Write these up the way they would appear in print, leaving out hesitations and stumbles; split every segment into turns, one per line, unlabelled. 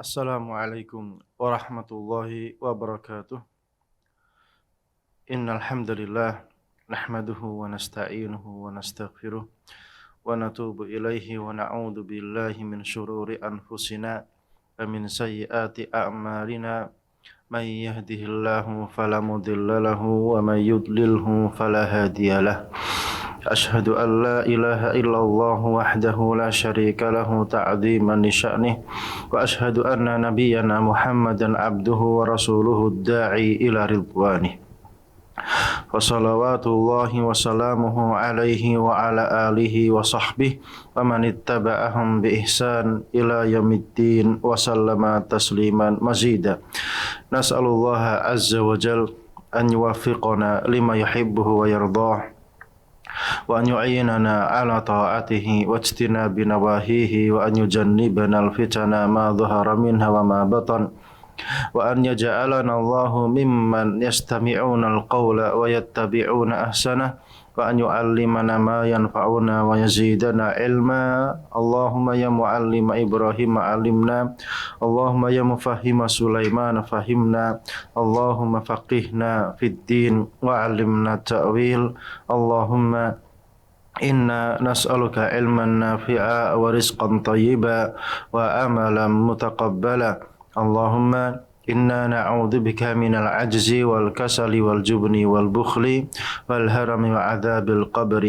Assalamualaikum warahmatullahi wabarakatuh. Innal hamdalillah nahmaduhu wa nasta'inuhu wa nastaghfiruh wa natubu ilaihi wa na'udzu billahi min syururi anfusina wa min sayyiati a'malina may yahdihillahu fala mudilla lahu wa may yudlilhu fala hadiyalah. أشهد أن لا إله إلا الله وحده لا شريك له تعظيما لشأنه وأشهد أن نبينا محمدا عبده ورسوله الداعي إلى رضوانه وصلوات الله وسلامه عليه وعلى آله وصحبه ومن اتبعهم بإحسان إلى يوم الدين وسلم تسليما مزيدا نسأل الله عز وجل أن يوفقنا لما يحبه ويرضاه وأن يعيننا على طاعته واجتناب نواهيه وأن يجنبنا الفتن ما ظهر منها وما بطن وأن يجعلنا الله ممن يستمعون القول ويتبعون أحسنه وأن يعلمنا ما ينفعنا ويزيدنا علما اللهم يا معلم إبراهيم علمنا اللهم يا مفهم سليمان فهمنا اللهم فقهنا في الدين وعلمنا التأويل اللهم إنا نسألك علما نافعا ورزقا طيبا وعملا متقبلا اللهم إنا نعوذ بك من العجز والكسل والجبن والبخل والهرم وعذاب القبر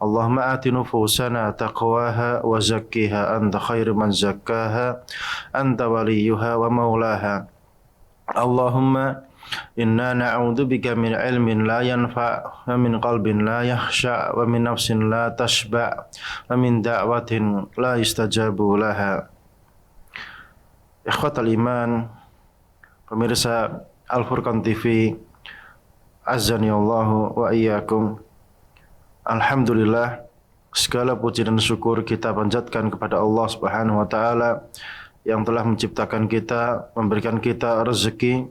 اللهم آت نفوسنا تقواها وزكها أنت خير من زكاها أنت وليها ومولاها اللهم إنا نعوذ بك من علم لا ينفع ومن قلب لا يخشع ومن نفس لا تشبع ومن دعوة لا يستجاب لها. Ikhwatal iman, pemirsa Al-Furqan TV, azani Allah wa iyyakum. Alhamdulillah, segala puji dan syukur kita panjatkan kepada Allah Subhanahu wa taala yang telah menciptakan kita, memberikan kita rezeki,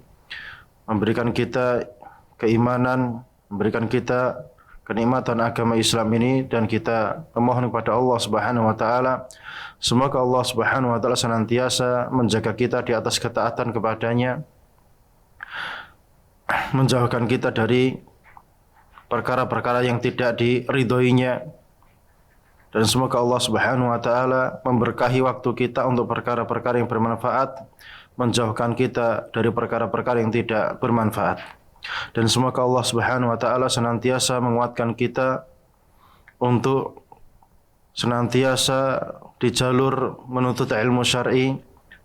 memberikan kita keimanan, memberikan kita kenikmatan agama Islam ini, dan kita memohon kepada Allah Subhanahu wa taala semoga Allah Subhanahu wa taala senantiasa menjaga kita di atas ketaatan kepadanya, menjauhkan kita dari perkara-perkara yang tidak diridhoinya, dan semoga Allah Subhanahu wa taala memberkahi waktu kita untuk perkara-perkara yang bermanfaat, menjauhkan kita dari perkara-perkara yang tidak bermanfaat. Dan semoga Allah Subhanahu wa taala senantiasa menguatkan kita untuk senantiasa di jalur menuntut ilmu syar'i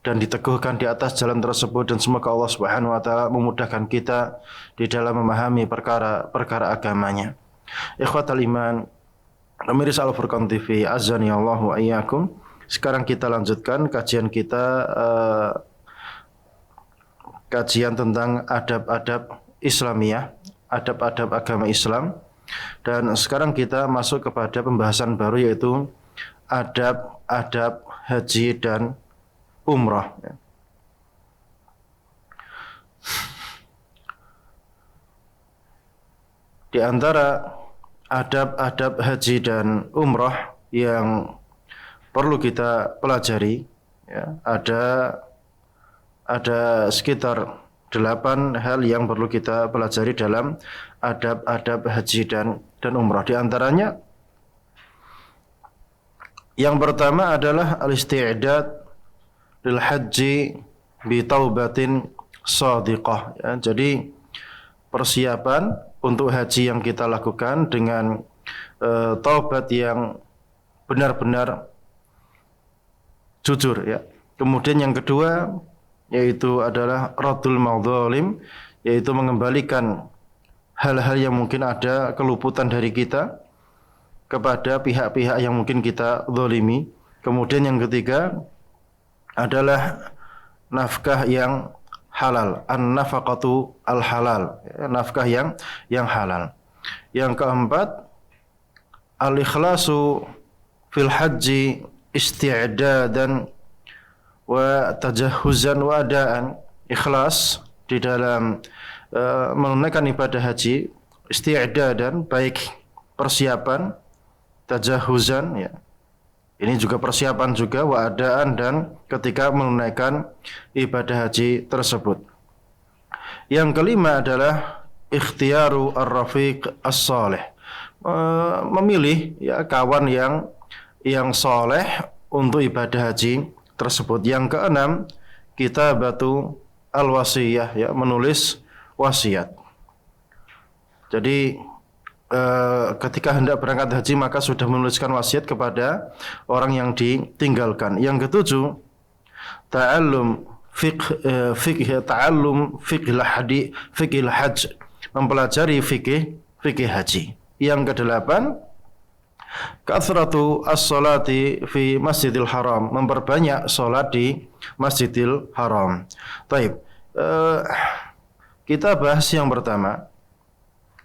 dan diteguhkan di atas jalan tersebut, dan semoga Allah Subhanahu wa taala memudahkan kita di dalam memahami perkara-perkara agamanya. Ikhwatal iman, pemirsa Al-Furqan TV, azani Allah wa iyyakum. Sekarang kita lanjutkan kajian kita, kajian tentang adab-adab Islamiyah, adab-adab agama Islam. Dan sekarang kita masuk kepada pembahasan baru, yaitu adab-adab haji dan umrah. Di antara adab-adab haji dan umrah yang perlu kita pelajari, ya, ada sekitar 8 hal yang perlu kita pelajari dalam adab-adab haji dan umrah. Di antaranya yang pertama adalah al-isti'dad lil haji bi taubatin shadiqah. Ya, jadi persiapan untuk haji yang kita lakukan dengan taubat yang benar-benar jujur, ya. Kemudian yang kedua yaitu adalah raddul madzalim, yaitu mengembalikan hal-hal yang mungkin ada keluputan dari kita kepada pihak-pihak yang mungkin kita zalimi. Kemudian yang ketiga adalah nafkah yang halal, an-nafaqatu al-halal, nafkah yang halal. Yang keempat, al-ikhlasu fil haji isti'dadan wa tajahuzan wa adaan, ikhlas di dalam menunaikan ibadah haji, isti'dadan baik persiapan, tajahuzan, ya, Ini juga persiapan juga wa'adaan dan ketika menunaikan ibadah haji tersebut. Yang kelima adalah ikhtiyaru ar-rafiq as-salih. Memilih ya kawan yang soleh untuk ibadah haji tersebut. Yang keenam, kitabatu al-wasiyah, ya, menulis wasiat. Jadi ketika hendak berangkat haji maka sudah menuliskan wasiat kepada orang yang ditinggalkan. Yang ketujuh, ta'allum fiqhil hajj, mempelajari fikih haji. Yang kedelapan, kathratu as-salati fi Masjidil Haram, memperbanyak salat di Masjidil Haram. Taib. Kita bahas yang pertama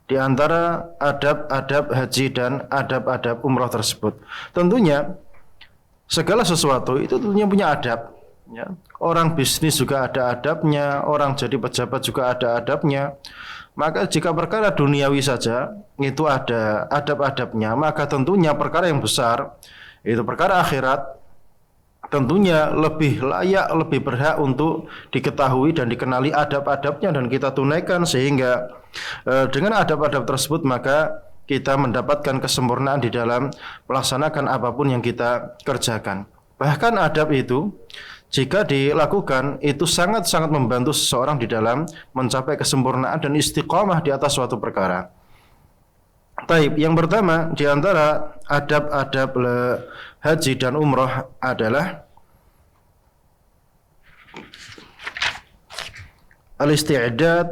di antara adab-adab haji dan adab-adab umrah tersebut. Tentunya segala sesuatu itu tentunya punya adab, ya. Orang bisnis juga ada adabnya, orang jadi pejabat juga ada adabnya. Maka jika perkara duniawi saja itu ada adab-adabnya, maka tentunya perkara yang besar, itu perkara akhirat, tentunya lebih layak, lebih berhak untuk diketahui dan dikenali adab-adabnya dan kita tunaikan, sehingga dengan adab-adab tersebut maka kita mendapatkan kesempurnaan di dalam melaksanakan apapun yang kita kerjakan. Bahkan adab itu jika dilakukan itu sangat-sangat membantu seseorang di dalam mencapai kesempurnaan dan istiqamah di atas suatu perkara. Taib, yang pertama di antara adab-adab haji dan umrah adalah al-isti'dad,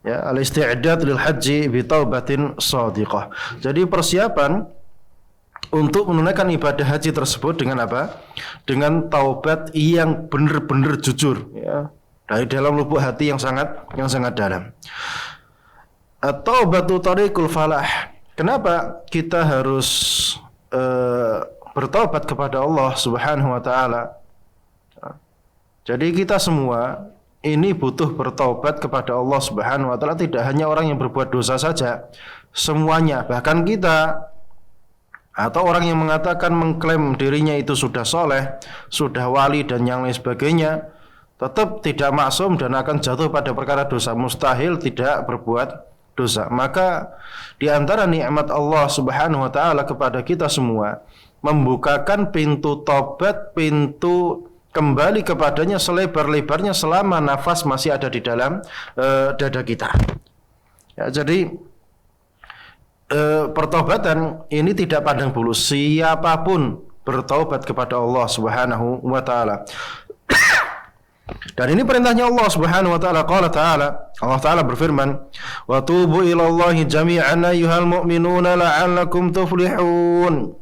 ya, al-isti'dad lil haji bi taubatin shadiqah. Jadi persiapan untuk menunaikan ibadah haji tersebut dengan apa? Dengan taubat yang benar-benar jujur, ya, dari dalam lubuk hati yang sangat dalam. At-taubatu tariqul falah. Kenapa kita harus bertaubat kepada Allah Subhanahu wa taala? Jadi kita semua ini butuh bertaubat kepada Allah Subhanahu wa taala, tidak hanya orang yang berbuat dosa saja, semuanya, bahkan kita atau orang yang mengatakan mengklaim dirinya itu sudah soleh, sudah wali dan yang lain sebagainya, tetap tidak maksum dan akan jatuh pada perkara dosa, mustahil tidak berbuat dosa. Maka di antara nikmat Allah Subhanahu wa taala kepada kita semua membukakan pintu taubat, pintu kembali kepadanya selebar-lebarnya selama nafas masih ada di dalam dada kita. Ya, jadi pertobatan ini tidak pandang bulu, siapapun bertaubat kepada Allah Subhanahu wa taala. Dan ini perintahnya Allah Subhanahu wa taala. Allah taala berfirman, "Wa tubu ilallahi jami'an ayyuhal mu'minuna la'allakum tuflihun."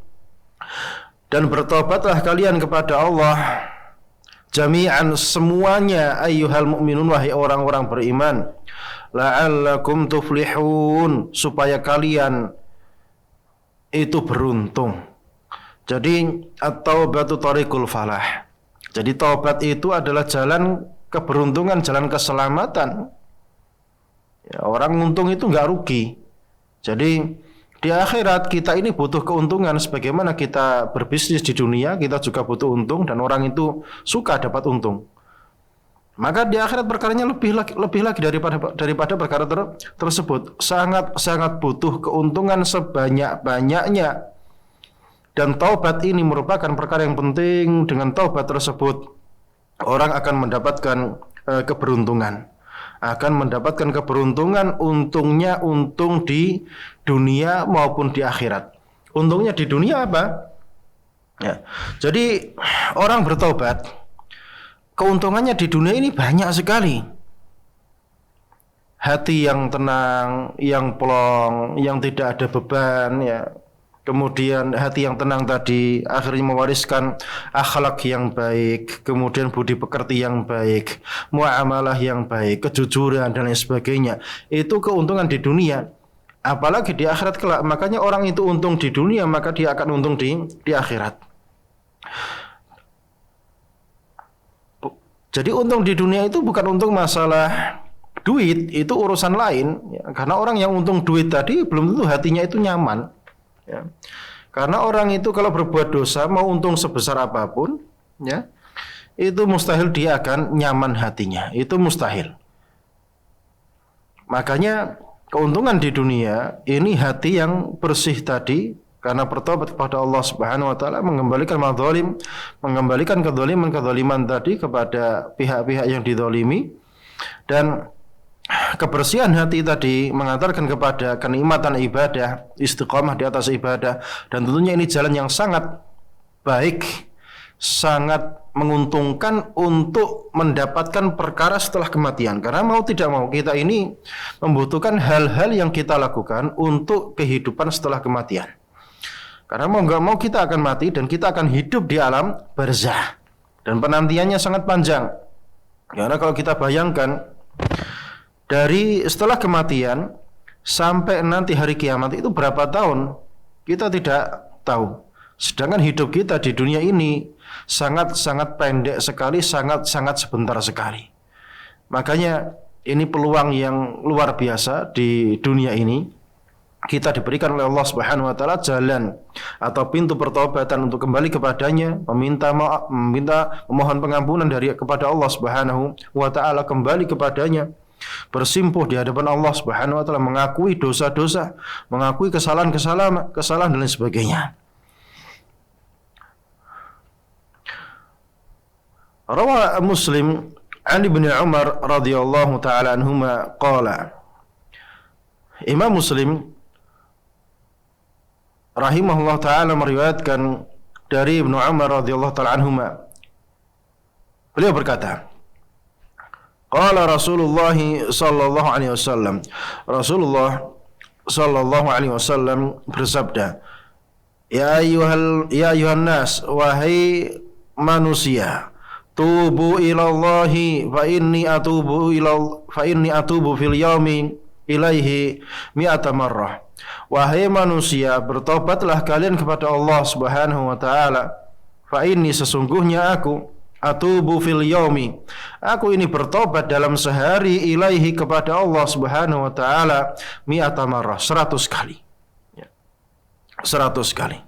Dan bertobatlah kalian kepada Allah jami'an, semuanya, ayyuhal mu'minun, wahai orang-orang beriman, la'allakum tuflihun, supaya kalian itu beruntung. Jadi at-taubatu tariqul falah. Jadi taubat itu adalah jalan keberuntungan, jalan keselamatan. Ya, orang untung itu enggak rugi. Jadi di akhirat kita ini butuh keuntungan, sebagaimana kita berbisnis di dunia, kita juga butuh untung dan orang itu suka dapat untung. Maka di akhirat perkaranya lebih lagi daripada perkara tersebut. Sangat butuh keuntungan sebanyak-banyaknya. Dan taubat ini merupakan perkara yang penting. Dengan taubat tersebut orang akan mendapatkan keberuntungan. Akan mendapatkan keberuntungan, untungnya untung di dunia maupun di akhirat. Untungnya di dunia apa? Ya. Jadi orang bertaubat, keuntungannya di dunia ini banyak sekali. Hati yang tenang, yang plong, yang tidak ada beban, ya. Kemudian hati yang tenang tadi akhirnya mewariskan akhlak yang baik, kemudian budi pekerti yang baik, muamalah yang baik, kejujuran dan lain sebagainya. Itu keuntungan di dunia. Apalagi di akhirat kelak. Makanya orang itu untung di dunia, maka dia akan untung di akhirat. Jadi untung di dunia itu bukan untung masalah duit, itu urusan lain, ya. Karena orang yang untung duit tadi belum tentu hatinya itu nyaman. Ya. Karena orang itu kalau berbuat dosa mau untung sebesar apapun, ya, itu mustahil dia akan nyaman hatinya. Itu mustahil. Makanya keuntungan di dunia ini hati yang bersih tadi karena bertobat kepada Allah Subhanahu wa taala, mengembalikan madzalim, mengembalikan kezaliman tadi kepada pihak-pihak yang dizalimi, dan kebersihan hati tadi mengantarkan kepada kenikmatan ibadah, istiqamah di atas ibadah, dan tentunya ini jalan yang sangat baik, sangat menguntungkan untuk mendapatkan perkara setelah kematian. Karena mau tidak mau kita ini membutuhkan hal-hal yang kita lakukan untuk kehidupan setelah kematian. Karena mau nggak mau kita akan mati dan kita akan hidup di alam barzah, dan penantiannya sangat panjang. Karena kalau kita bayangkan dari setelah kematian sampai nanti hari kiamat itu berapa tahun, kita tidak tahu. Sedangkan hidup kita di dunia ini sangat-sangat pendek sekali, sangat-sangat sebentar sekali. Makanya ini peluang yang luar biasa di dunia ini. Kita diberikan oleh Allah Subhanahu wa taala jalan atau pintu pertobatan untuk kembali kepadanya, memohon pengampunan kepada Allah Subhanahu wa taala, kembali kepadanya, bersimpuh di hadapan Allah Subhanahu wa taala, mengakui dosa-dosa, mengakui kesalahan dan lain sebagainya. Rawa Muslim an Ibnu Umar radhiyallahu taala anhuma qala. Imam Muslim rahimahullah taala meriwayatkan dari Ibnu Umar radhiyallahu taala anhuma. Beliau berkata, qala Rasulullah sallallahu alaihi wasallam. Rasulullah sallallahu alaihi wasallam bersabda, Ya ayuhan nas, wahai manusia, tubu ilallahi fa inni atubu fil yaumi ilaihi mi'ata marrah. Wahai manusia, bertobatlah kalian kepada Allah Subhanahu wa taala. Fa inni, sesungguhnya aku, atubu fil yaumi, aku ini bertobat dalam sehari, ilaihi, kepada Allah Subhanahu wa taala, mi'ata marrah, 100 kali. 100 kali.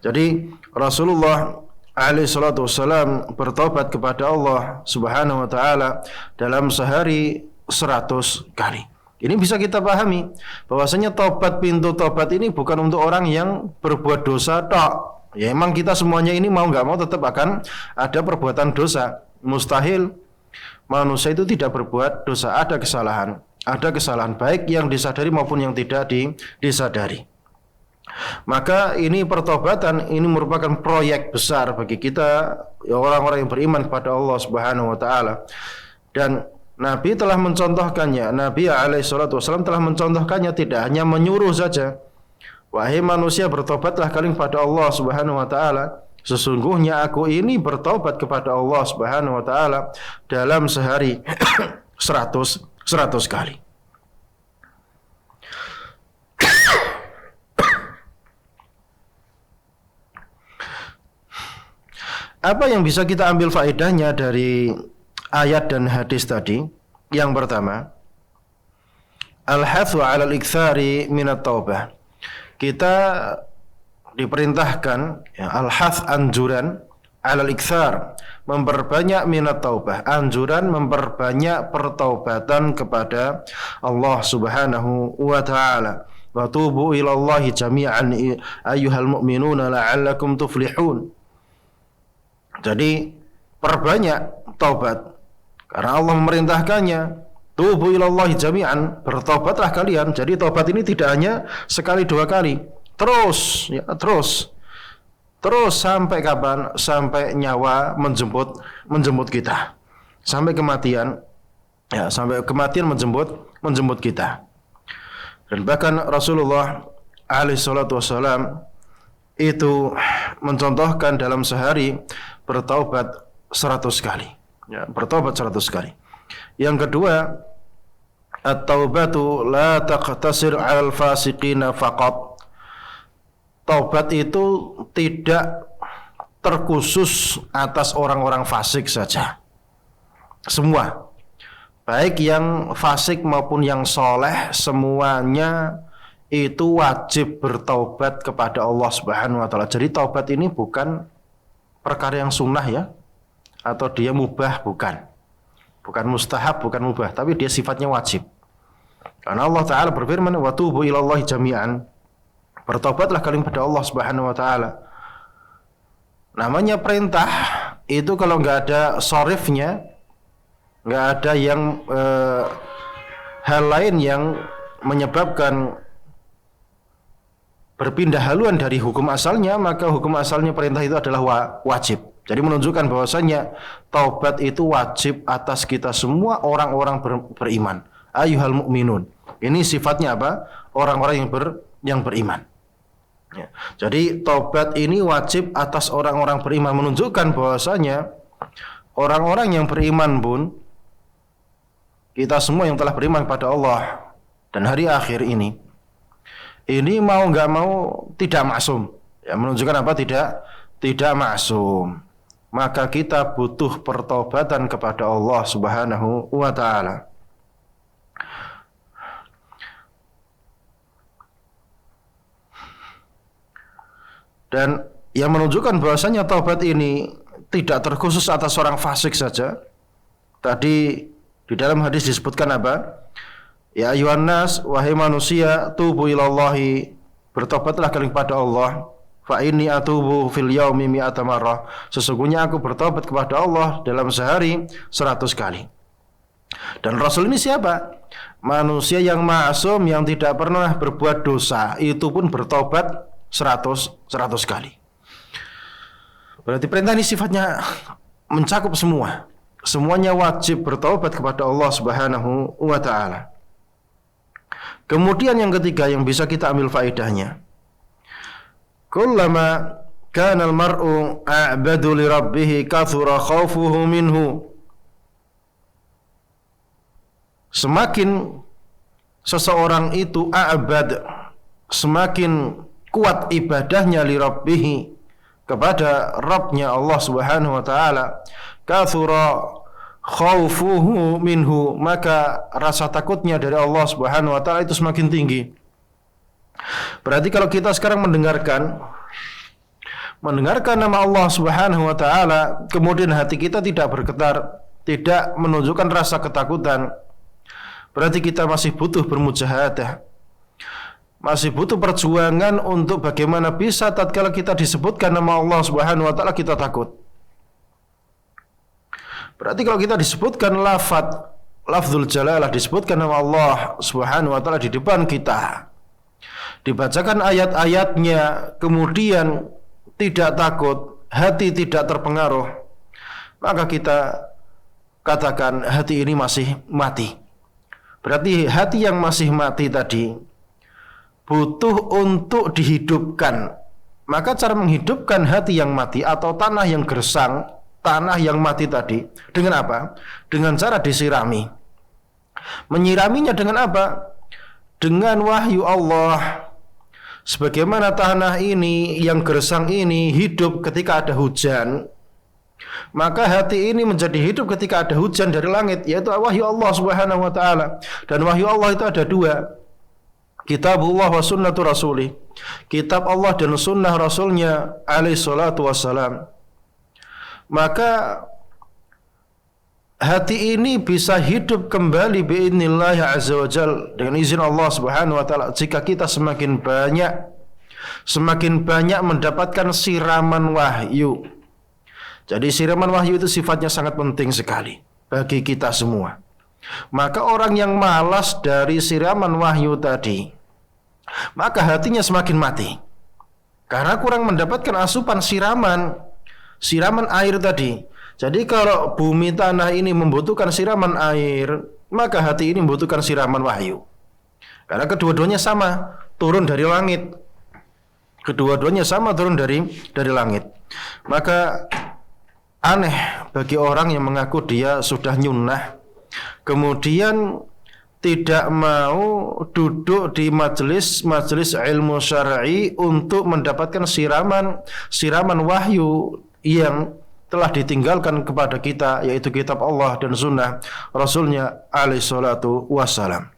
Jadi Rasulullah alaihi salatu wassalam bertobat kepada Allah Subhanahu wa taala dalam sehari 100 kali. Ini bisa kita pahami bahwasanya tobat, pintu tobat ini bukan untuk orang yang berbuat dosa tok. Ya emang kita semuanya ini mau nggak mau tetap akan ada perbuatan dosa. Mustahil manusia itu tidak berbuat dosa. Ada kesalahan baik yang disadari maupun yang tidak disadari. Maka ini pertobatan ini merupakan proyek besar bagi kita, ya, orang-orang yang beriman kepada Allah Subhanahu wa taala. Dan Nabi telah mencontohkannya. Nabi alaihi salatu wasallam telah mencontohkannya, tidak hanya menyuruh saja. Wahai manusia, bertobatlah kalian kepada Allah Subhanahu wa taala. Sesungguhnya aku ini bertobat kepada Allah Subhanahu wa taala dalam sehari 100 kali. Apa yang bisa kita ambil faedahnya dari ayat dan hadis tadi? Yang pertama, al-hathu 'ala al-iktsari minat taubah. Kita diperintahkan, ya, al-hath, anjuran, 'ala al-iktsar, memperbanyak minat taubah, anjuran memperbanyak pertaubatan kepada Allah Subhanahu wa taala. Wa tubu ilallahi jami'an ayyuhal mu'minuna la'allakum tuflihun. Jadi perbanyak taubat karena Allah memerintahkannya. Tubu ilallahi jami'an, bertobatlah kalian. Jadi taubat ini tidak hanya sekali dua kali, terus, ya, terus sampai kapan? Sampai nyawa menjemput kita, sampai kematian, ya, sampai kematian menjemput kita. Dan bahkan Rasulullah alaihi salatu wassalam itu mencontohkan dalam sehari bertaubat 100 kali. Ya, bertaubat 100 kali. Yang kedua, at-taubatu la taqtasir 'alal fasiqina faqat. Taubat itu tidak terkhusus atas orang-orang fasik saja. Semua, baik yang fasik maupun yang soleh, semuanya itu wajib bertaubat kepada Allah Subhanahu wa taala. Jadi taubat ini bukan perkara yang sunnah ya, atau dia mubah, bukan. Bukan mustahab, bukan mubah, tapi dia sifatnya wajib. Karena Allah taala berfirman, "Wa tubu ilallahi jami'an." Bertaubatlah kalian pada Allah Subhanahu wa taala. Namanya perintah itu kalau nggak ada sorifnya, nggak ada yang hal lain yang menyebabkan berpindah haluan dari hukum asalnya, maka hukum asalnya perintah itu adalah wajib. Jadi menunjukkan bahwasanya taubat itu wajib atas kita semua orang-orang beriman. Ayyuhal mu'minun. Ini sifatnya apa? Orang-orang yang beriman. Ya. Jadi taubat ini wajib atas orang-orang beriman, menunjukkan bahwasanya orang-orang yang beriman pun, kita semua yang telah beriman pada Allah dan hari akhir ini mau nggak mau tidak maksum. Ya, menunjukkan apa? Tidak maksum. Maka kita butuh pertobatan kepada Allah Subhanahu wa taala. Dan yang menunjukkan bahwasanya taubat ini tidak terkhusus atas orang fasik saja. Tadi di dalam hadis disebutkan apa? Ya ayuhan nas, wahai manusia, tubu ilallahi, bertobatlah kalian kepada Allah. Fa inni atubu fil yaumi mi'ata marrah. Sesungguhnya aku bertobat kepada Allah dalam sehari 100 kali. Dan Rasul ini siapa? Manusia yang ma'asum, yang tidak pernah berbuat dosa, itu pun bertobat 100 kali. Berarti perintah ini sifatnya mencakup semua. Semuanya wajib bertaubat kepada Allah Subhanahu wa taala. Kemudian yang ketiga yang bisa kita ambil faedahnya, kullama kana al-mar'u a'badu li rabbih kathura khaufuhu minhu. Semakin seseorang itu a'bad, semakin kuat ibadahnya li rabbih, kepada Rabbnya Allah Subhanahu wa taala, kathura khaufuhu minhu, maka rasa takutnya dari Allah Subhanahu wa taala itu semakin tinggi. Berarti kalau kita sekarang mendengarkan nama Allah Subhanahu wa taala, kemudian hati kita tidak bergetar, tidak menunjukkan rasa ketakutan, berarti kita masih butuh bermujahadah, masih butuh perjuangan untuk bagaimana bisa tatkala kita disebutkan nama Allah Subhanahu wa taala kita takut. Berarti kalau kita disebutkan lafzul jalalah, disebutkan nama Allah Subhanahu wa taala di depan kita, dibacakan ayat-ayatnya, kemudian tidak takut, hati tidak terpengaruh, maka kita katakan hati ini masih mati. Berarti hati yang masih mati tadi butuh untuk dihidupkan. Maka cara menghidupkan hati yang mati atau tanah yang gersang, tanah yang mati tadi, dengan apa? Dengan cara disirami. Menyiraminya dengan apa? Dengan wahyu Allah. Sebagaimana tanah ini yang gersang ini hidup ketika ada hujan, maka hati ini menjadi hidup ketika ada hujan dari langit, yaitu wahyu Allah Subhanahu wa taala. Dan wahyu Allah itu ada dua, kitabullah wa sunnatu rasulih. Kitab Allah dan sunnah Rasulnya alaihi salatu wassalam. Maka hati ini bisa hidup kembali biidznillah azza wa jal, dengan izin Allah Subhanahu wa taala, jika kita semakin banyak mendapatkan siraman wahyu. Jadi siraman wahyu itu sifatnya sangat penting sekali bagi kita semua. Maka orang yang malas dari siraman wahyu tadi, maka hatinya semakin mati, karena kurang mendapatkan asupan siraman air tadi. Jadi kalau bumi tanah ini membutuhkan siraman air, maka hati ini membutuhkan siraman wahyu. Karena kedua-duanya sama, turun dari langit. Kedua-duanya sama turun dari langit. Maka aneh bagi orang yang mengaku dia sudah nyunnah, kemudian tidak mau duduk di majelis ilmu syar'i untuk mendapatkan siraman wahyu yang telah ditinggalkan kepada kita, yaitu kitab Allah dan sunnah Rasulnya alaihi salatu wassalam.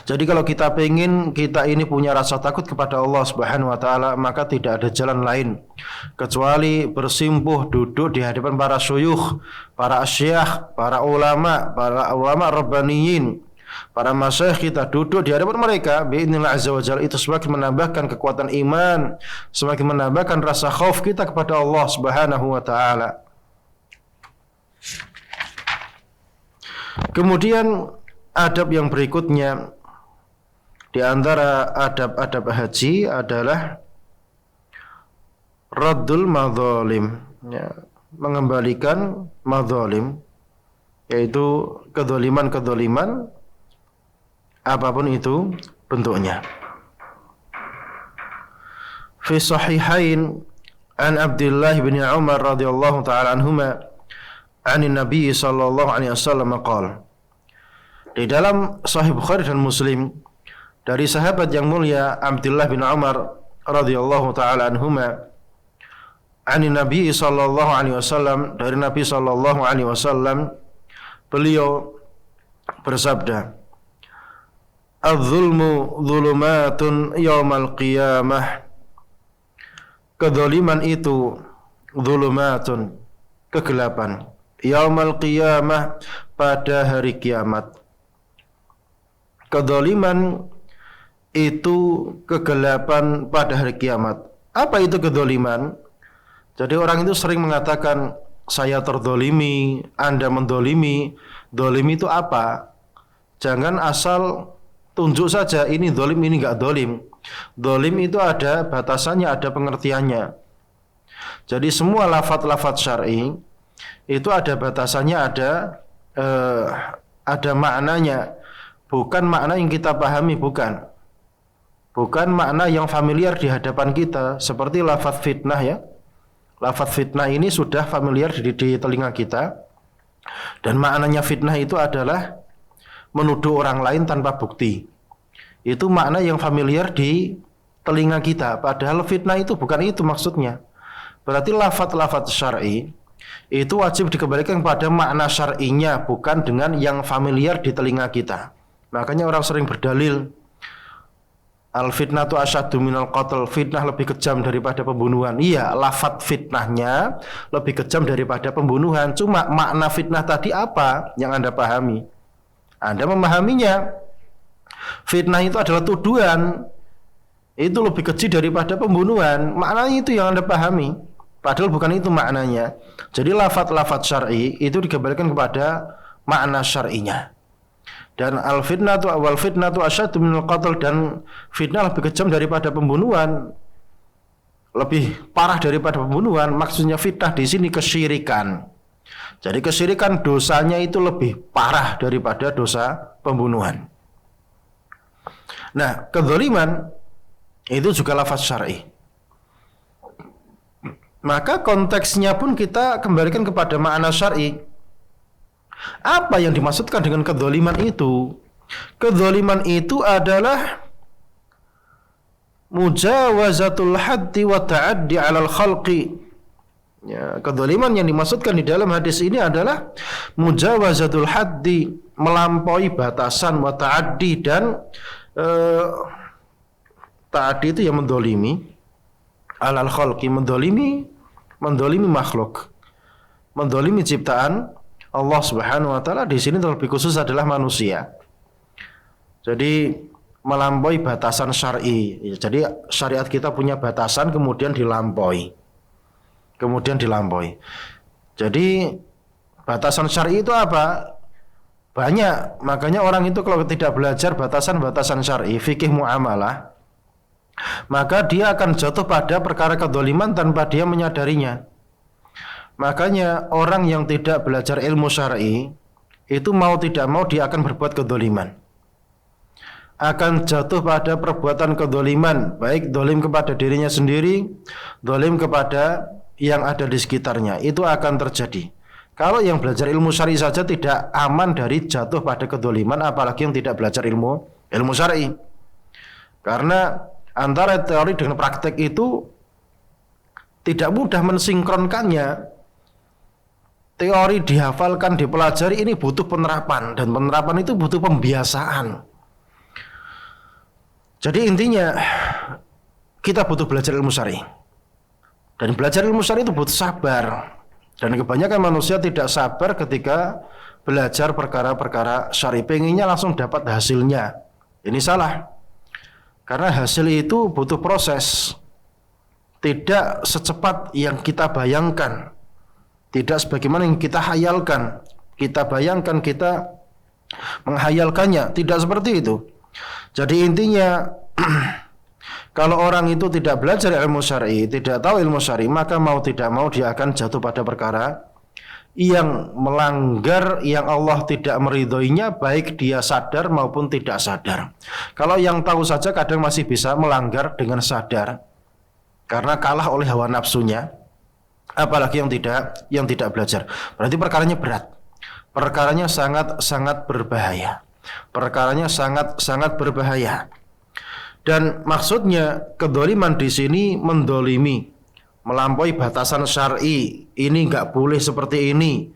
Jadi kalau kita ingin kita ini punya rasa takut kepada Allah Subhanahu wa taala, maka tidak ada jalan lain kecuali bersimpuh duduk di hadapan para syuyukh, para asyikh, para ulama rabbaniyin, para masyayikh, kita duduk di hadapan mereka biidznillah azza wajalla. Itu semakin menambahkan kekuatan iman, semakin menambahkan rasa khauf kita kepada Allah Subhanahu wa taala. Kemudian adab yang berikutnya di antara adab-adab haji adalah raddul madzalim, ya, mengembalikan madzalim, yaitu kedzaliman-kedzaliman apapun itu bentuknya. Fi sahihain an Abdullah bin Umar radhiyallahu taala anhuma an Nabi sallallahu alaihi wasallam qala. Di dalam Sahih Bukhari dan Muslim dari sahabat yang mulia Abdullah bin Umar radhiyallahu taala anhuma an Nabi sallallahu alaihi wasallam, dari Nabi sallallahu alaihi wasallam, beliau bersabda, "Az-zulmu dzulumatun yaumal qiyamah." Kedzaliman itu dzulumatun, kegelapan, yaumal qiyamah, pada hari kiamat. Kedzaliman itu kegelapan pada hari kiamat. Apa itu kedzaliman? Jadi orang itu sering mengatakan, saya terdolimi, Anda mendolimi. Dolimi itu apa? Jangan asal tunjuk saja ini dolim, ini enggak dolim. Dolim itu ada batasannya, ada pengertiannya. Jadi semua lafaz-lafaz syar'i itu ada batasannya, ada maknanya. Bukan makna yang kita pahami, bukan makna yang familiar di hadapan kita. Seperti lafaz fitnah, ya. Lafaz fitnah ini sudah familiar di telinga kita. Dan maknanya fitnah itu adalah menuduh orang lain tanpa bukti. Itu makna yang familiar di telinga kita. Padahal fitnah itu bukan itu maksudnya. Berarti lafaz-lafaz syar'i itu wajib dikembalikan kepada makna syar'inya, bukan dengan yang familiar di telinga kita. Makanya orang sering berdalil, al-fitnatu asyaddu minal qatl, fitnah lebih kejam daripada pembunuhan. Iya, lafaz fitnahnya lebih kejam daripada pembunuhan. Cuma makna fitnah tadi apa yang Anda pahami? Anda memahaminya, fitnah itu adalah tuduhan, itu lebih kecil daripada pembunuhan. Maknanya itu yang Anda pahami, padahal bukan itu maknanya. Jadi lafaz-lafaz syar'i itu dikembalikan kepada makna syar'inya. Dan al-fitnatu wal fitnatu asyaddu minal qatl, dan fitnah lebih kejam daripada pembunuhan, lebih parah daripada pembunuhan. Maksudnya fitnah di sini kesyirikan. Jadi kesyirikan dosanya itu lebih parah daripada dosa pembunuhan. Nah, kedzaliman itu juga lafaz syar'i. Maka konteksnya pun kita kembalikan kepada makna syar'i. Apa yang dimaksudkan dengan kedzaliman itu? Kedzaliman itu adalah mujawazatul haddi wa ta'addi 'alal khalqi. Ya, kedzaliman yang dimaksudkan di dalam hadis ini adalah mujawazatul haddi, melampaui batasan, wa ta'addi, dan ta'addi itu yang mendolimi, 'alal khalqi, mendolimi makhluk, mendolimi ciptaan Allah Subhanahu wa taala. Di sini terlebih khusus adalah manusia. Jadi melampaui batasan syar'i. Jadi syariat kita punya batasan kemudian dilampaui. Jadi batasan syar'i itu apa? Banyak. Makanya orang itu kalau tidak belajar batasan-batasan syar'i, fikih muamalah, maka dia akan jatuh pada perkara kedzaliman tanpa dia menyadarinya. Makanya orang yang tidak belajar ilmu syar'i itu mau tidak mau dia akan berbuat kedzaliman, akan jatuh pada perbuatan kedzaliman, baik dolim kepada dirinya sendiri, dolim kepada yang ada di sekitarnya. Itu akan terjadi. Kalau yang belajar ilmu syar'i saja tidak aman dari jatuh pada kedzaliman, apalagi yang tidak belajar ilmu syar'i. Karena antara teori dengan praktek itu tidak mudah mensinkronkannya. Teori dihafalkan, dipelajari, ini butuh penerapan, dan penerapan itu butuh pembiasaan. Jadi intinya kita butuh belajar ilmu syar'i. Dan belajar ilmu syar'i itu butuh sabar. Dan kebanyakan manusia tidak sabar ketika belajar perkara-perkara syar'i, pengennya langsung dapat hasilnya. Ini salah. Karena hasil itu butuh proses. Tidak secepat yang kita bayangkan. Tidak sebagaimana yang kita hayalkan. Kita bayangkan, kita menghayalkannya. Tidak seperti itu. Jadi intinya kalau orang itu tidak belajar ilmu syar'i, tidak tahu ilmu syar'i, maka mau tidak mau dia akan jatuh pada perkara yang melanggar yang Allah tidak meridhoinya, baik dia sadar maupun tidak sadar. Kalau yang tahu saja kadang masih bisa melanggar dengan sadar karena kalah oleh hawa nafsunya, apalagi yang tidak belajar. Berarti perkaranya berat. Perkaranya sangat berbahaya. Perkaranya sangat berbahaya. Dan maksudnya kedoliman di sini mendolimi, melampaui batasan syar'i. Ini nggak boleh seperti ini,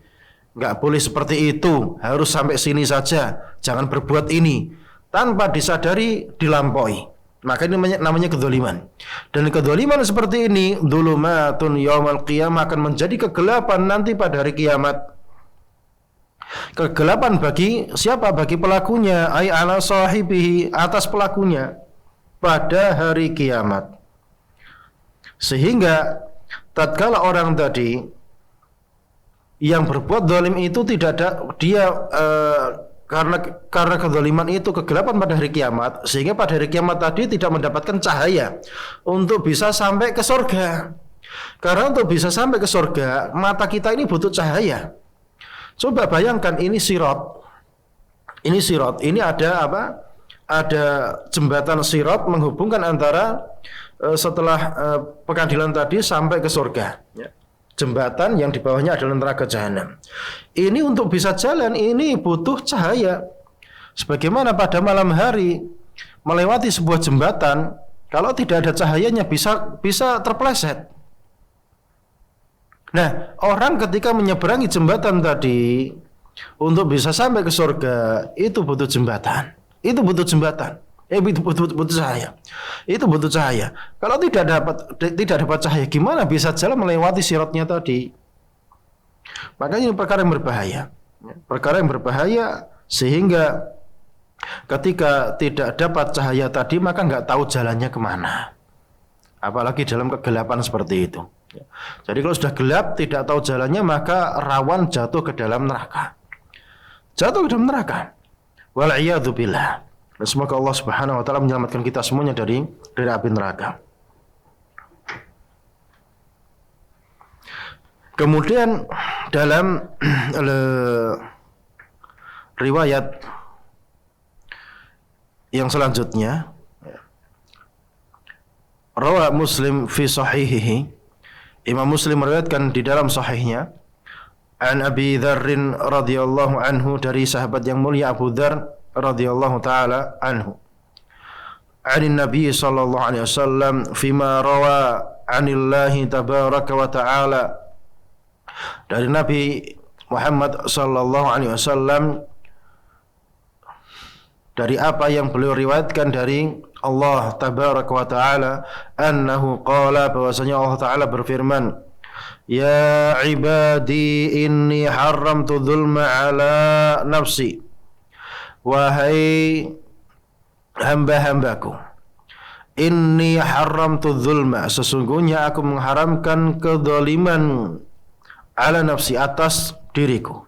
nggak boleh seperti itu, harus sampai sini saja, jangan berbuat ini, tanpa disadari dilampaui. Maka ini namanya kedoliman. Dan kedoliman seperti ini, dhulumatun yaumal qiyamah, akan menjadi kegelapan nanti pada hari kiamat. Kegelapan bagi siapa? Bagi pelakunya, ay ala sahibihi, atas pelakunya pada hari kiamat. Sehingga tatkala orang tadi yang berbuat zalim itu tidak ada dia karena kezaliman itu kegelapan pada hari kiamat, sehingga pada hari kiamat tadi tidak mendapatkan cahaya untuk bisa sampai ke surga. Karena untuk bisa sampai ke surga, mata kita ini butuh cahaya. Coba bayangkan ini sirat. Ini ada apa? Ada jembatan sirat menghubungkan antara setelah pengadilan tadi sampai ke surga. Jembatan yang di bawahnya adalah neraka jahanam. Ini untuk bisa jalan ini butuh cahaya. Sebagaimana pada malam hari melewati sebuah jembatan, kalau tidak ada cahayanya bisa terpeleset. Nah, orang ketika menyeberangi jembatan tadi untuk bisa sampai ke surga, itu butuh jembatan. Itu butuh jembatan. Itu butuh cahaya. Itu butuh cahaya. Kalau tidak dapat cahaya, gimana bisa jalan melewati siratnya tadi? Makanya ini perkara yang berbahaya. Perkara yang berbahaya sehingga ketika tidak dapat cahaya tadi, maka nggak tahu jalannya kemana. Apalagi dalam kegelapan seperti itu. Jadi kalau sudah gelap, tidak tahu jalannya, maka rawan jatuh ke dalam neraka. Jatuh ke dalam neraka. Wal'iyadzubillah. Dan semoga Allah Subhanahu wa taala menyelamatkan kita semuanya dari api neraka. Kemudian dalam riwayat yang selanjutnya, rawa Muslim fi sahihihi, Imam Muslim meriwayatkan di dalam sahihnya, an Abi Dzar radhiyallahu anhu, dari sahabat yang mulia Abu Dzar radhiyallahu taala anhu, anin Nabi sallallahu alaihi wasallam fima rawa anillahi tabaraka wa taala, dari Nabi Muhammad sallallahu alaihi wasallam dari apa yang beliau riwayatkan dari Allah tabaraka wa taala, annahu qala, bahwasanya Allah taala berfirman, ya ibadi inni haramtu dzulma ala nafsi, wahai hamba-hambaku, inni haramtu dzulma, sesungguhnya aku mengharamkan kedzaliman, ala nafsi, atas diriku,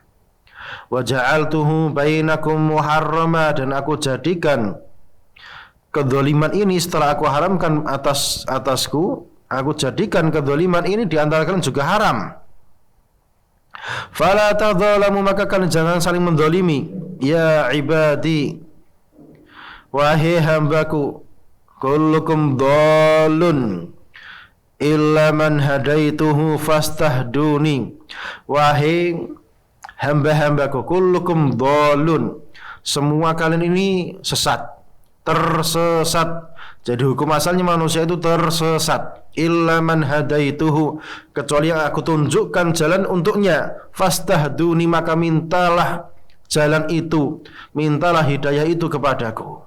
wa ja'altuhu bainakum muharrama, dan aku jadikan kedzaliman ini setelah aku haramkan atasku, aku jadikan kedzaliman ini di antara kalian juga haram. Fala tadzalamu, maka kalian jangan saling mendolimi. Ya ibadi, wahai hambaku, kullukum dhalun illa man hadaituhu fastahduni, wahai hamba-hambaku, kullukum dhalun, semua kalian ini tersesat. Jadi hukum asalnya manusia itu tersesat. Illa man hadaituhu, kecuali yang aku tunjukkan jalan untuknya. Fastahduni, maka mintalah jalan itu, mintalah hidayah itu kepadaku.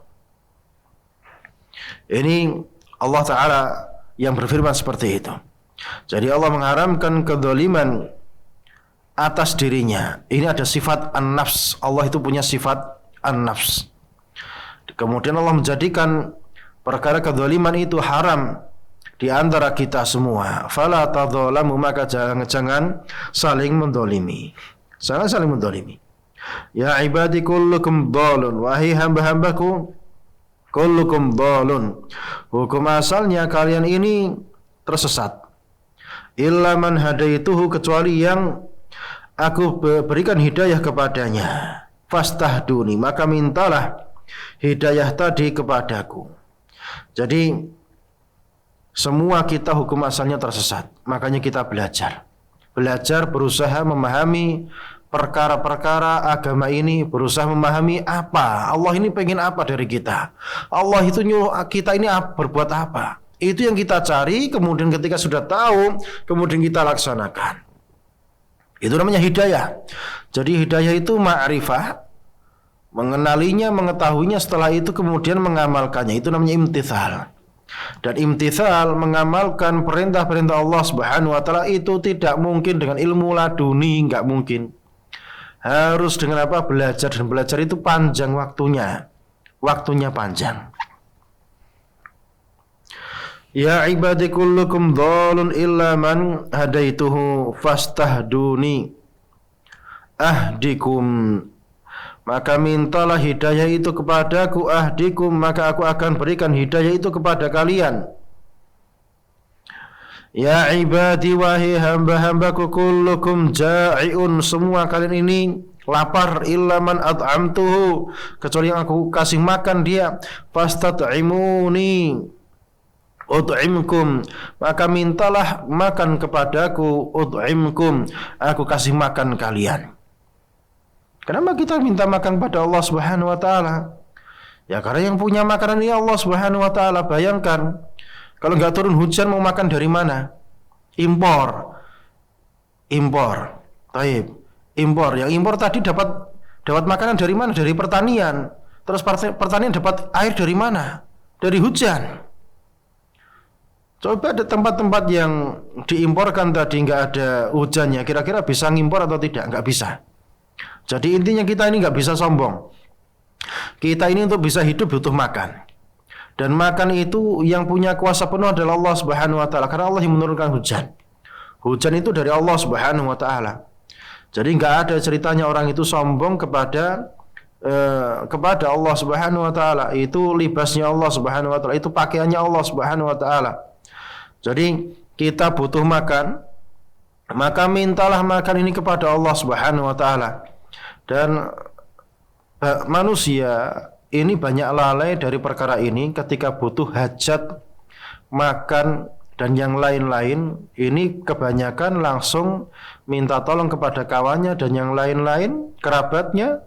Ini Allah Ta'ala yang berfirman seperti itu. Jadi Allah mengharamkan kedzaliman atas dirinya. Ini ada sifat an-nafs. Allah itu punya sifat an-nafs. Kemudian Allah menjadikan perkara kedzaliman itu haram di antara kita semua. Fala tadzalamu, maka jangan saling mendolimi. Jangan saling mendolimi. Ya ibadi kullukum dhalun, wahai hamba-hambaku kullukum dhalun. Hukum asalnya kalian ini tersesat. Illa man hadaituhu, kecuali yang aku berikan hidayah kepadanya. Fastahduni, maka mintalah hidayah tadi kepadaku. Jadi semua kita hukum asalnya tersesat. Makanya kita belajar berusaha memahami perkara-perkara agama ini, berusaha memahami apa Allah ini pengen apa dari kita. Allah itu nyuruh kita ini berbuat apa. Itu yang kita cari, kemudian ketika sudah tahu, kemudian kita laksanakan. Itu namanya hidayah. Jadi hidayah itu ma'rifah, mengenalinya, mengetahuinya, setelah itu kemudian mengamalkannya. Itu namanya imtithal. Dan imtithal, mengamalkan perintah-perintah Allah Subhanahu wa taala, itu tidak mungkin dengan ilmu laduni, enggak mungkin. Harus dengan apa? Belajar, dan belajar itu panjang waktunya. Waktunya panjang. Ya ibadi kullukum dhalun illa man hadaituhu fastahduni ahdikum, maka mintalah hidayah itu kepadaku, ahdikum, maka aku akan berikan hidayah itu kepada kalian. Ya ibadi, wahai hamba-hambaku, kullukum ja'iun, semua kalian ini lapar, illa man at'amtuhu, kecuali yang aku kasih makan dia. Fastat'imuni ud'imkum, maka mintalah makan kepadaku, ud'imkum, aku kasih makan kalian. Kenapa kita minta makan kepada Allah Subhanahu wa taala? Ya karena yang punya makanan ini Allah Subhanahu wa taala. Bayangkan kalau enggak turun hujan mau makan dari mana? Impor. Taib. Impor. Yang impor tadi dapat makanan dari mana? Dari pertanian. Terus pertanian dapat air dari mana? Dari hujan. Coba ada tempat-tempat yang diimporkan tadi nggak ada hujannya, kira-kira bisa ngimpor atau tidak? Nggak bisa. Jadi intinya kita ini nggak bisa sombong. Kita ini untuk bisa hidup butuh makan. Dan makan itu yang punya kuasa penuh adalah Allah Subhanahu wa taala, karena Allah yang menurunkan hujan. Hujan itu dari Allah Subhanahu wa taala. Jadi nggak ada ceritanya orang itu sombong kepada Allah Subhanahu wa taala. Itu libasnya Allah Subhanahu wa taala, itu pakaiannya Allah Subhanahu wa taala. Jadi kita butuh makan, maka mintalah makan ini kepada Allah Subhanahu wa taala. Dan manusia ini banyak lalai dari perkara ini. Ketika butuh hajat makan dan yang lain-lain, ini kebanyakan langsung minta tolong kepada kawannya dan yang lain-lain, kerabatnya,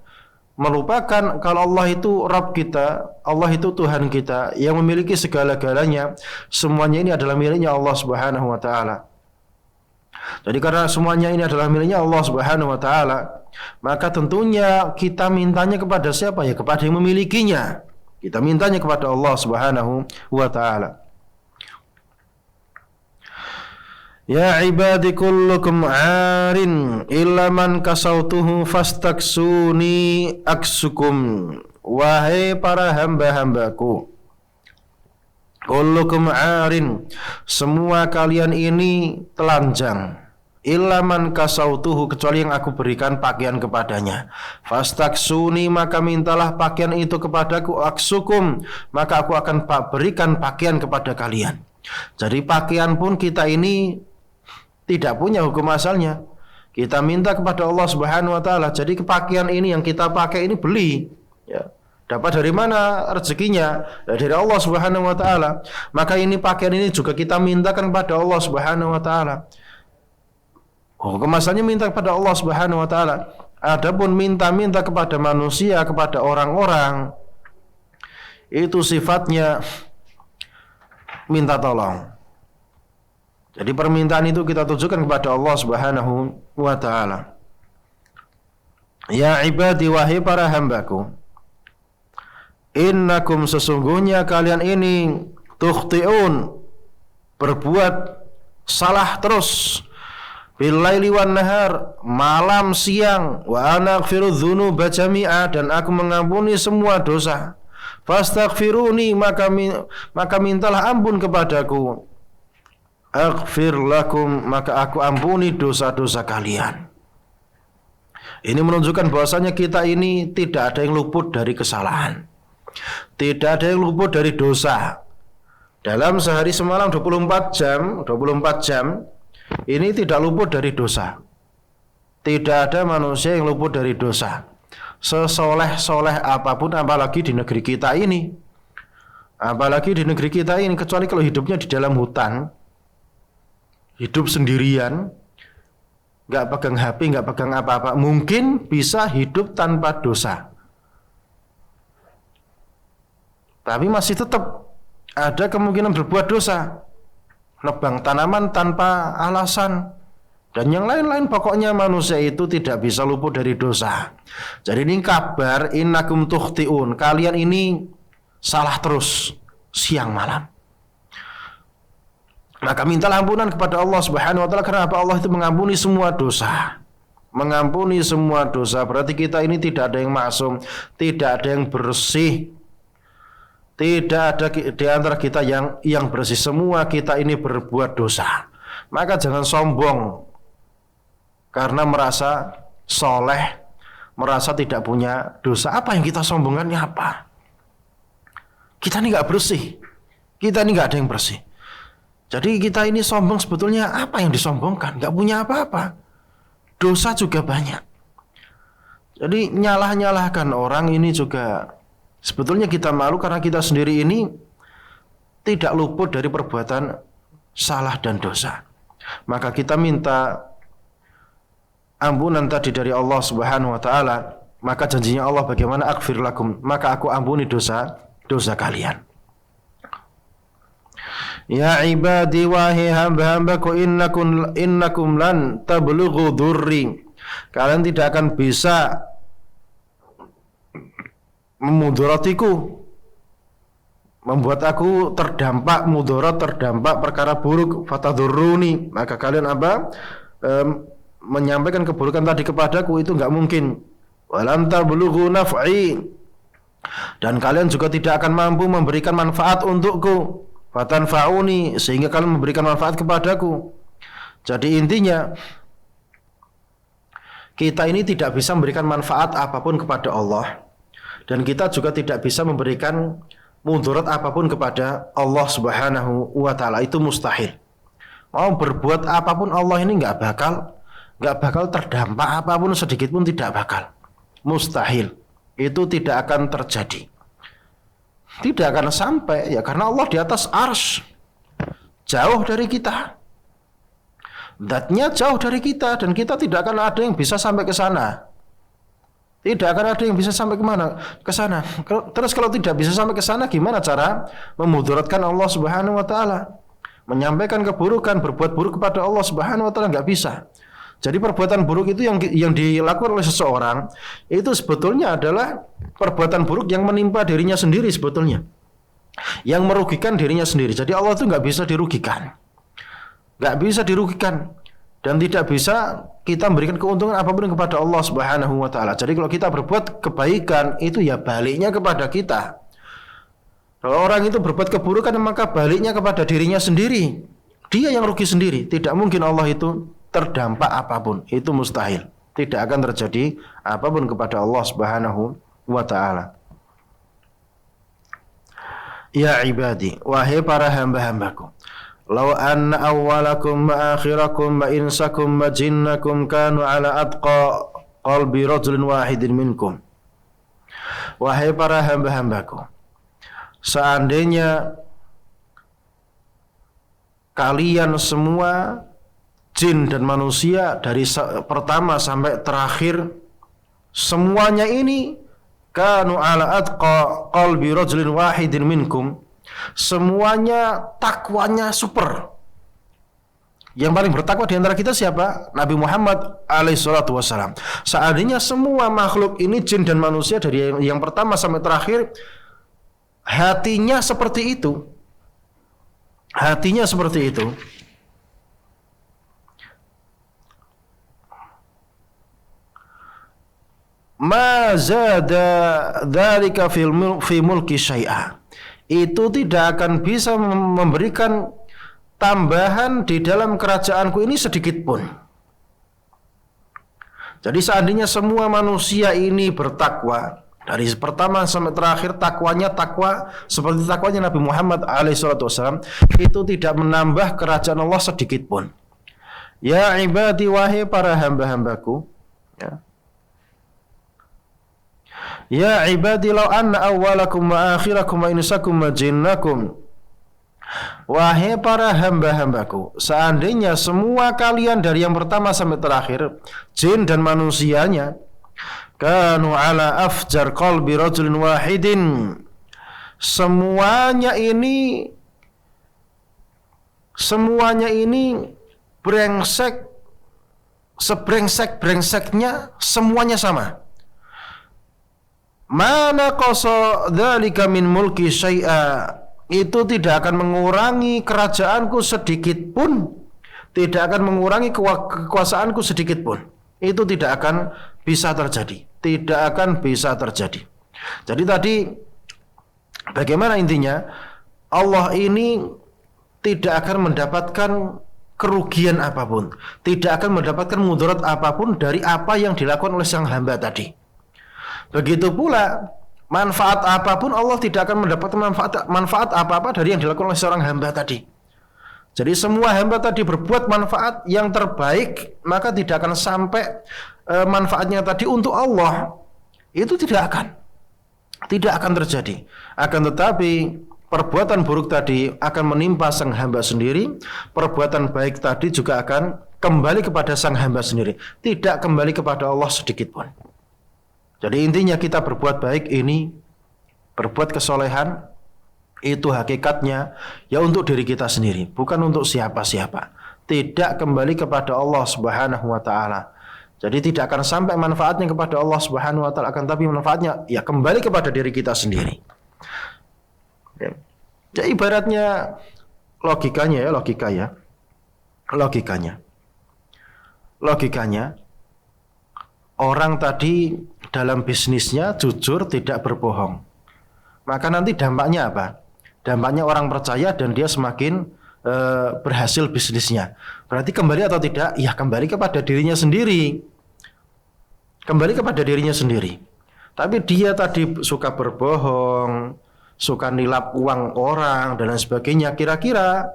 melupakan kalau Allah itu Rabb kita, Allah itu Tuhan kita yang memiliki segala-galanya. Semuanya ini adalah miliknya Allah Subhanahu wa taala. Jadi karena semuanya ini adalah miliknya Allah Subhanahu wa taala, maka tentunya kita mintanya kepada siapa? Ya kepada yang memilikinya. Kita mintanya kepada Allah Subhanahu wa taala. Ya ibadi kullukum arin illa man kasautuhu fastaksuni aksukum, wahai para hamba-hambaku, kullukum arin, semua kalian ini telanjang, illa man kasautuhu, kecuali yang aku berikan pakaian kepadanya. Fastaksuni, maka mintalah pakaian itu kepadaku, aksukum, maka aku akan berikan pakaian kepada kalian. Jadi pakaian pun kita ini tidak punya hukum asalnya. Kita minta kepada Allah Subhanahu wa taala. Jadi pakaian ini yang kita pakai ini beli, ya. Dapat dari mana rezekinya? Ya, dari Allah Subhanahu wa taala. Maka ini pakaian ini juga kita mintakan kepada Allah Subhanahu wa taala. Hukum asalnya minta kepada Allah Subhanahu wa taala. Adapun minta-minta kepada manusia, kepada orang-orang, itu sifatnya minta tolong. Jadi permintaan itu kita tujukan kepada Allah Subhanahu wa taala. Ya ibadi, wahai para hambaku, innakum, sesungguhnya kalian ini, tukhti'un, berbuat salah terus, bil laili wan nahar, malam siang, wa ana aghfiru dzunuba jami'a, dan aku mengampuni semua dosa. Fastaghfiruni, maka mintalah ampun kepadaku. Aghfir lakum, maka aku ampuni dosa-dosa kalian. Ini menunjukkan bahwasanya kita ini tidak ada yang luput dari kesalahan. Tidak ada yang luput dari dosa. Dalam sehari semalam 24 jam ini tidak luput dari dosa. Tidak ada manusia yang luput dari dosa. Sesoleh-soleh apapun, apalagi di negeri kita ini. Apalagi di negeri kita ini, kecuali kalau hidupnya di dalam hutan, hidup sendirian, nggak pegang HP, nggak pegang apa-apa, mungkin bisa hidup tanpa dosa. Tapi masih tetap ada kemungkinan berbuat dosa, nebang tanaman tanpa alasan, dan yang lain-lain. Pokoknya manusia itu tidak bisa luput dari dosa. Jadi ini kabar, innakum tukhti'un, kalian ini salah terus siang malam. Maka mintalah ampunan kepada Allah Subhanahu wa taala, karena apa? Allah itu mengampuni semua dosa. Mengampuni semua dosa, berarti kita ini tidak ada yang maksum, tidak ada yang bersih. Tidak ada di antara kita yang bersih. Semua kita ini berbuat dosa. Maka jangan sombong karena merasa soleh, merasa tidak punya dosa. Apa yang kita sombongkannya apa? Kita ini nggak bersih. Kita ini nggak ada yang bersih. Jadi kita ini sombong, sebetulnya apa yang disombongkan? Nggak punya apa-apa. Dosa juga banyak. Jadi nyalah-nyalahkan orang ini juga sebetulnya kita malu, karena kita sendiri ini tidak luput dari perbuatan salah dan dosa. Maka kita minta ampunan tadi dari Allah Subhanahu wa taala. Maka janjinya Allah bagaimana? Aghfir lakum, maka aku ampuni dosa kalian. Ya ibadi, wahai hamba-hambaku, innakum lan tablughu dhurri, kalian tidak akan bisa memudaratiku, membuat aku terdampak mudarat, terdampak perkara buruk. Fatadurruni, maka kalian apa? Menyampaikan keburukan tadi kepadaku, itu enggak mungkin. Walan tablughu naf'i, dan kalian juga tidak akan mampu memberikan manfaat untukku. Fatanfa'uni, sehingga kalian memberikan manfaat kepadaku. Jadi intinya, kita ini tidak bisa memberikan manfaat apapun kepada Allah, dan kita juga tidak bisa memberikan mudarat apapun kepada Allah Subhanahu wa taala. Itu mustahil. Mau berbuat apapun Allah ini nggak bakal terdampak apapun sedikit pun, tidak bakal. Mustahil. Itu tidak akan terjadi. Tidak akan sampai, ya karena Allah di atas arsy, jauh dari kita. Zatnya jauh dari kita, dan kita tidak akan ada yang bisa sampai ke sana. Tidak akan ada yang bisa sampai kemana? Ke sana. Terus kalau tidak bisa sampai ke sana, gimana cara memudaratkan Allah Subhanahu wa taala? Menyampaikan keburukan, berbuat buruk kepada Allah Subhanahu wa taala, nggak bisa. Jadi perbuatan buruk itu yang dilakukan oleh seseorang itu sebetulnya adalah perbuatan buruk yang menimpa dirinya sendiri sebetulnya, yang merugikan dirinya sendiri. Jadi Allah itu nggak bisa dirugikan, dan tidak bisa kita memberikan keuntungan apapun kepada Allah Subhanahu wa taala. Jadi kalau kita berbuat kebaikan, itu ya baliknya kepada kita. Kalau orang itu berbuat keburukan, maka baliknya kepada dirinya sendiri. Dia yang rugi sendiri. Tidak mungkin Allah itu terdampak apapun. Itu mustahil. Tidak akan terjadi apapun kepada Allah Subhanahu wa taala. Ya ibadi, wahai para hamba-hambaku, law anna awwalakum wa akhirakum wa insakum wa jinnakum kanu ala atqa qalbi rajulin wahidin minkum. Wahai para hamba-hambaku, seandainya kalian semua, jin dan manusia, dari pertama sampai terakhir, semuanya ini kanu ala atqa qalbi rajulin wahidin minkum, semuanya takwanya super. Yang paling bertakwa di antara kita siapa? Nabi Muhammad alaihi salatu wassalam. Seandainya semua makhluk ini, jin dan manusia, dari yang pertama sampai terakhir, hatinya seperti itu, hatinya seperti itu, ma zada dzalika fi mulki syai'a, itu tidak akan bisa memberikan tambahan di dalam kerajaanku ini sedikit pun. Jadi seandainya semua manusia ini bertakwa, dari pertama sampai terakhir takwanya takwa seperti takwanya Nabi Muhammad alaihissalam, itu tidak menambah kerajaan Allah sedikit pun. Ya ibadi, wahai para hamba-hambaku, ya. Ya ibadi, law anna awwalakum wa akhirakum wa insakum wa jinnakum, wahai para hamba-hambaku, seandainya semua kalian dari yang pertama sampai terakhir, jin dan manusianya, kanu ala afjar qalbi rajulin wahidin, semuanya ini brengsek, sebrengsek-brengseknya semuanya sama. Mana qasa dzalika min mulki syai'a, itu tidak akan mengurangi kerajaanku sedikit pun, tidak akan mengurangi kekuasaanku sedikit pun. Itu tidak akan bisa terjadi, tidak akan bisa terjadi. Jadi tadi bagaimana intinya? Allah ini tidak akan mendapatkan kerugian apapun, tidak akan mendapatkan mudarat apapun dari apa yang dilakukan oleh sang hamba tadi. Begitu pula manfaat apapun, Allah tidak akan mendapatkan manfaat apa-apa dari yang dilakukan oleh seorang hamba tadi. Jadi semua hamba tadi berbuat manfaat yang terbaik, maka tidak akan sampai manfaatnya tadi untuk Allah. Itu tidak akan terjadi. Akan tetapi perbuatan buruk tadi akan menimpa sang hamba sendiri, perbuatan baik tadi juga akan kembali kepada sang hamba sendiri, tidak kembali kepada Allah sedikit pun. Jadi intinya kita berbuat baik ini, berbuat kesolehan, itu hakikatnya ya untuk diri kita sendiri, bukan untuk siapa-siapa. Tidak kembali kepada Allah Subhanahu wa taala. Jadi tidak akan sampai manfaatnya kepada Allah Subhanahu wa taala, akan tapi manfaatnya ya kembali kepada diri kita sendiri. Ya ibaratnya logikanya orang tadi dalam bisnisnya jujur, tidak berbohong. Maka nanti dampaknya apa? Dampaknya orang percaya dan dia semakin berhasil bisnisnya. Berarti kembali atau tidak? Ya kembali kepada dirinya sendiri. Kembali kepada dirinya sendiri. Tapi dia tadi suka berbohong, suka nilap uang orang dan lain sebagainya. Kira-kira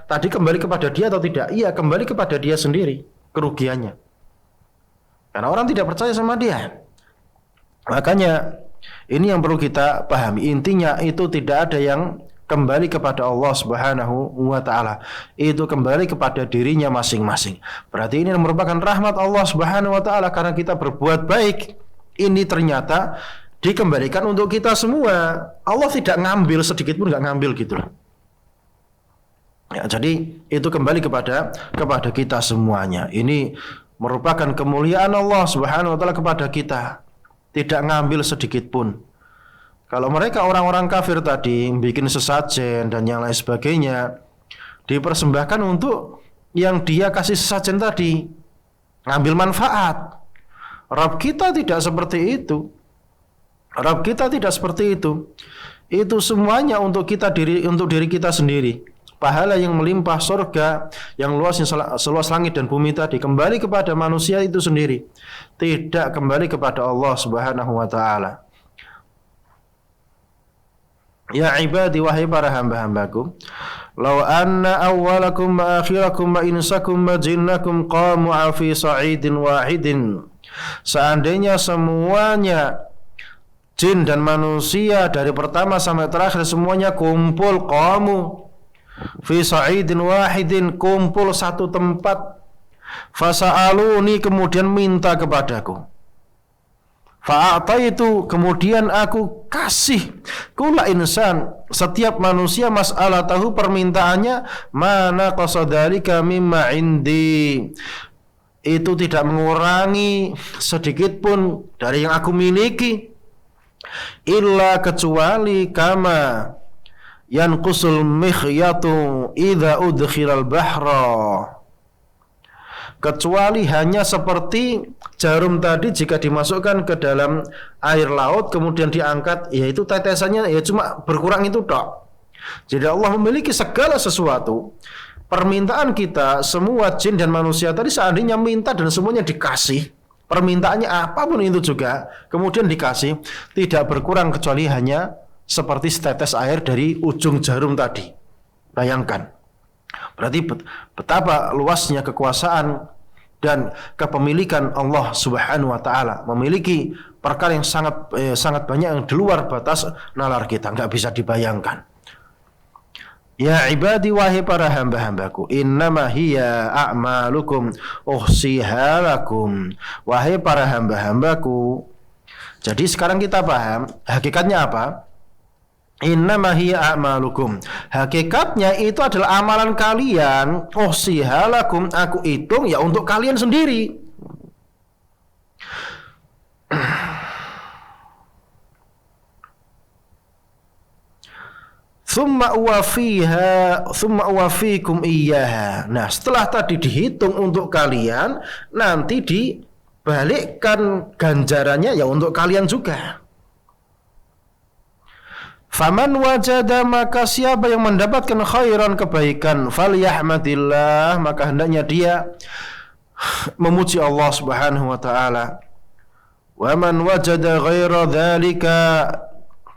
tadi kembali kepada dia atau tidak? Iya, kembali kepada dia sendiri kerugiannya. Karena orang tidak percaya sama dia. Makanya ini yang perlu kita pahami. Intinya itu tidak ada yang kembali kepada Allah Subhanahu wa taala. Itu kembali kepada dirinya masing-masing. Berarti ini merupakan rahmat Allah Subhanahu wa taala karena kita berbuat baik. Ini ternyata dikembalikan untuk kita semua. Allah tidak ngambil sedikit pun, enggak ngambil gitu loh. Ya, jadi itu kembali kepada kita semuanya. Ini merupakan kemuliaan Allah Subhanahu wa taala kepada kita. Tidak ngambil sedikit pun. Kalau mereka orang-orang kafir tadi bikin sesajen dan yang lain sebagainya, dipersembahkan untuk yang dia kasih sesajen tadi, ngambil manfaat. Rabb kita tidak seperti itu. Rabb kita tidak seperti itu. Itu semuanya untuk diri kita sendiri. Pahala yang melimpah, surga yang luasnya seluas langit dan bumi tadi kembali kepada manusia itu sendiri, tidak kembali kepada Allah Subhanahu wa taala. Ya ibadi, wahai para hamba-hambaku, law anna awwalakum wa akhirakum wa insakum wa jinnakum qamu fi sa'idin wahidin, seandainya semuanya jin dan manusia dari pertama sampai terakhir semuanya kumpul, qamu fi sa'idin wahidin, kumpul satu tempat, fasa'aluni, kemudian minta kepadaku, fa'ataitu, kemudian aku kasih, kula insan, setiap manusia, mas'alatahu, permintaannya, mana qasadhalika mimma indi, itu tidak mengurangi sedikit pun dari yang aku miliki, illa, kecuali kama yanqusul mikhyatu idza udkhilal bahra, kecuali hanya seperti jarum tadi jika dimasukkan ke dalam air laut kemudian diangkat, yaitu tetesannya ya cuma berkurang itu tok. Jadi Allah memiliki segala sesuatu. Permintaan kita semua jin dan manusia tadi seandainya minta dan semuanya dikasih, permintaannya apapun itu juga kemudian dikasih, tidak berkurang kecuali hanya seperti setetes air dari ujung jarum tadi. Bayangkan. Berarti betapa luasnya kekuasaan dan kepemilikan Allah Subhanahu wa taala, memiliki perkara yang sangat banyak yang di luar batas nalar kita, enggak bisa dibayangkan. Ya ibadi, wahai para hamba-hambaku, innama hiya a'malukum uhsiha lakum. Wahai para hamba-hambaku. Jadi sekarang kita paham hakikatnya apa? Innama hiya a'malukum. Hakikatnya itu adalah amalan kalian. Uhsiha lakum, aku hitung ya untuk kalian sendiri. Thumma uwafikum iyyaha. Nah, setelah tadi dihitung untuk kalian, nanti dibalikkan ganjarannya ya untuk kalian juga. Faman wajada, maka siapa yang mendapatkan khairan, kebaikan, falyahmadillah, maka hendaknya dia memuji Allah Subhanahu wa taala. Wa man wajada ghaira dzalika,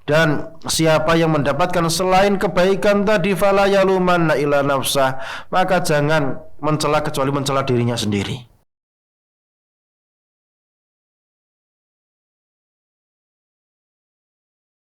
dan siapa yang mendapatkan selain kebaikan tadi, fala yalumanna ila nafsah, maka jangan mencela kecuali mencela dirinya sendiri.